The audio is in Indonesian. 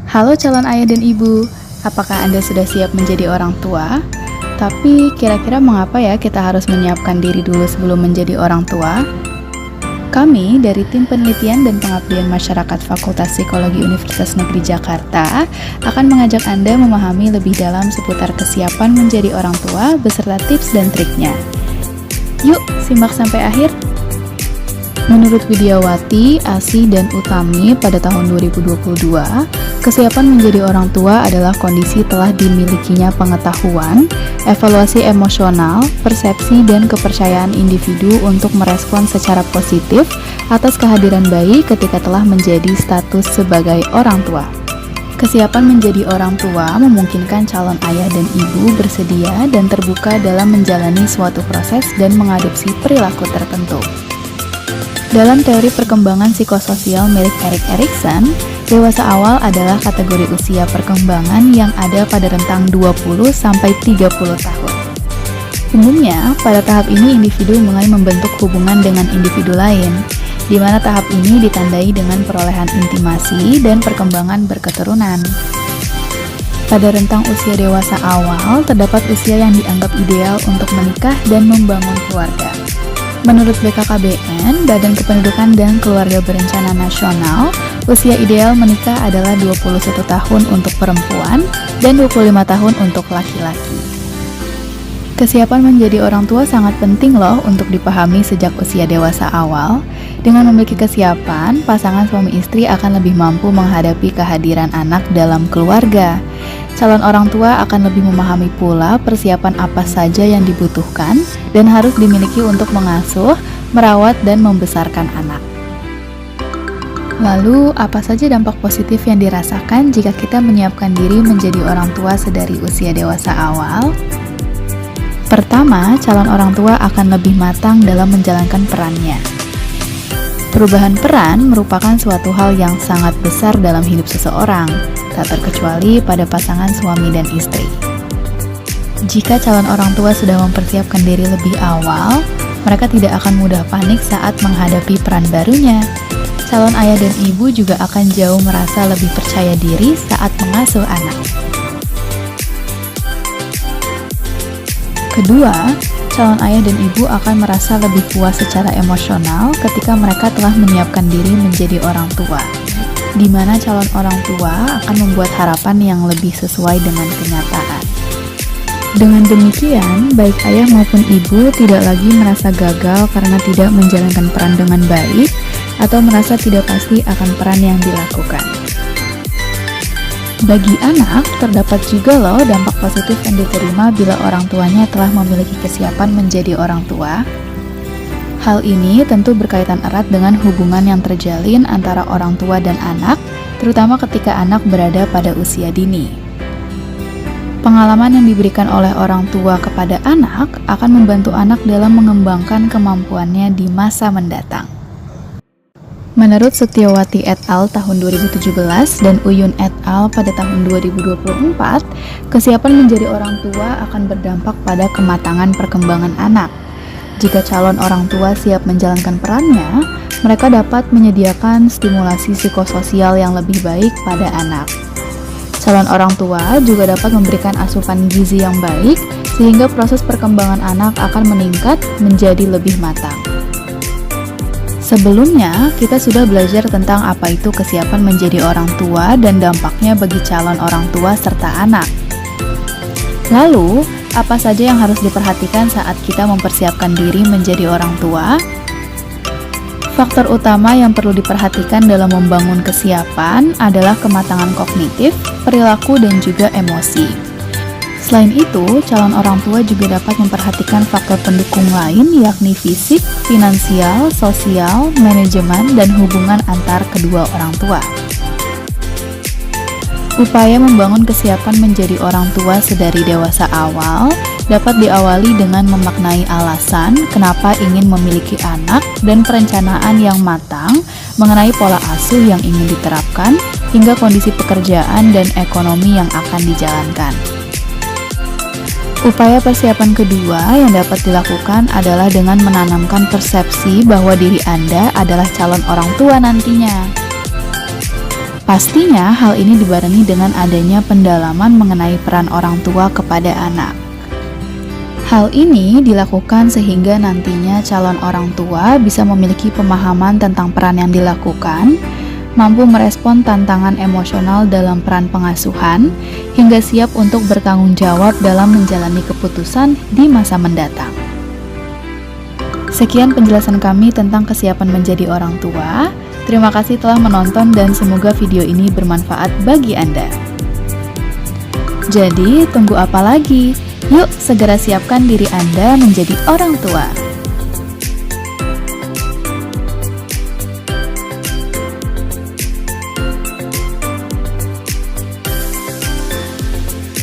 Halo calon ayah dan ibu, apakah Anda sudah siap menjadi orang tua? Tapi kira-kira mengapa ya kita harus menyiapkan diri dulu sebelum menjadi orang tua? Kami dari tim penelitian dan pengabdian masyarakat Fakultas Psikologi Universitas Negeri Jakarta akan mengajak Anda memahami lebih dalam seputar kesiapan menjadi orang tua beserta tips dan triknya. Yuk, simak sampai akhir! Menurut Widiawati, Asi, dan Utami pada tahun 2022, kesiapan menjadi orang tua adalah kondisi telah dimilikinya pengetahuan, evaluasi emosional, persepsi, dan kepercayaan individu untuk merespon secara positif atas kehadiran bayi ketika telah menjadi status sebagai orang tua. Kesiapan menjadi orang tua memungkinkan calon ayah dan ibu bersedia dan terbuka dalam menjalani suatu proses dan mengadopsi perilaku tertentu. Dalam teori perkembangan psikososial milik Erik Erikson, dewasa awal adalah kategori usia perkembangan yang ada pada rentang 20-30 tahun. Umumnya, pada tahap ini individu mulai membentuk hubungan dengan individu lain, di mana tahap ini ditandai dengan perolehan intimasi dan perkembangan berketurunan. Pada rentang usia dewasa awal, terdapat usia yang dianggap ideal untuk menikah dan membangun keluarga. Menurut BKKBN, Badan Kependudukan dan Keluarga Berencana Nasional, usia ideal menikah adalah 21 tahun untuk perempuan dan 25 tahun untuk laki-laki. Kesiapan menjadi orang tua sangat penting loh untuk dipahami sejak usia dewasa awal. Dengan memiliki kesiapan, pasangan suami istri akan lebih mampu menghadapi kehadiran anak dalam keluarga. Calon orang tua akan lebih memahami pula persiapan apa saja yang dibutuhkan dan harus dimiliki untuk mengasuh, merawat, dan membesarkan anak. Lalu, apa saja dampak positif yang dirasakan jika kita menyiapkan diri menjadi orang tua sedari usia dewasa awal? Pertama, calon orang tua akan lebih matang dalam menjalankan perannya. Perubahan peran merupakan suatu hal yang sangat besar dalam hidup seseorang, tak terkecuali pada pasangan suami dan istri. Jika calon orang tua sudah mempersiapkan diri lebih awal, mereka tidak akan mudah panik saat menghadapi peran barunya. Calon ayah dan ibu juga akan jauh merasa lebih percaya diri saat mengasuh anak. Kedua, calon ayah dan ibu akan merasa lebih puas secara emosional ketika mereka telah menyiapkan diri menjadi orang tua, di mana calon orang tua akan membuat harapan yang lebih sesuai dengan kenyataan. Dengan demikian, baik ayah maupun ibu tidak lagi merasa gagal karena tidak menjalankan peran dengan baik atau merasa tidak pasti akan peran yang dilakukan. Bagi anak, terdapat juga loh dampak positif yang diterima bila orang tuanya telah memiliki kesiapan menjadi orang tua. Hal ini tentu berkaitan erat dengan hubungan yang terjalin antara orang tua dan anak, terutama ketika anak berada pada usia dini. Pengalaman yang diberikan oleh orang tua kepada anak akan membantu anak dalam mengembangkan kemampuannya di masa mendatang. Menurut Setiawati et al. Tahun 2017 dan Uyun et al. Pada tahun 2024, kesiapan menjadi orang tua akan berdampak pada kematangan perkembangan anak. Jika calon orang tua siap menjalankan perannya, mereka dapat menyediakan stimulasi psikososial yang lebih baik pada anak. Calon orang tua juga dapat memberikan asupan gizi yang baik, sehingga proses perkembangan anak akan meningkat menjadi lebih matang. Sebelumnya, kita sudah belajar tentang apa itu kesiapan menjadi orang tua dan dampaknya bagi calon orang tua serta anak. Lalu, apa saja yang harus diperhatikan saat kita mempersiapkan diri menjadi orang tua? Faktor utama yang perlu diperhatikan dalam membangun kesiapan adalah kematangan kognitif, perilaku, dan juga emosi. Selain itu, calon orang tua juga dapat memperhatikan faktor pendukung lain yakni fisik, finansial, sosial, manajemen, dan hubungan antar kedua orang tua. Upaya membangun kesiapan menjadi orang tua sedari dewasa awal dapat diawali dengan memaknai alasan kenapa ingin memiliki anak dan perencanaan yang matang mengenai pola asuh yang ingin diterapkan hingga kondisi pekerjaan dan ekonomi yang akan dijalankan. Upaya persiapan kedua yang dapat dilakukan adalah dengan menanamkan persepsi bahwa diri Anda adalah calon orang tua nantinya. Pastinya hal ini dibarengi dengan adanya pendalaman mengenai peran orang tua kepada anak. Hal ini dilakukan sehingga nantinya calon orang tua bisa memiliki pemahaman tentang peran yang dilakukan, mampu merespon tantangan emosional dalam peran pengasuhan, hingga siap untuk bertanggung jawab dalam menjalani keputusan di masa mendatang. Sekian penjelasan kami tentang kesiapan menjadi orang tua. Terima kasih telah menonton dan semoga video ini bermanfaat bagi Anda. Jadi, tunggu apa lagi? Yuk segera siapkan diri Anda menjadi orang tua.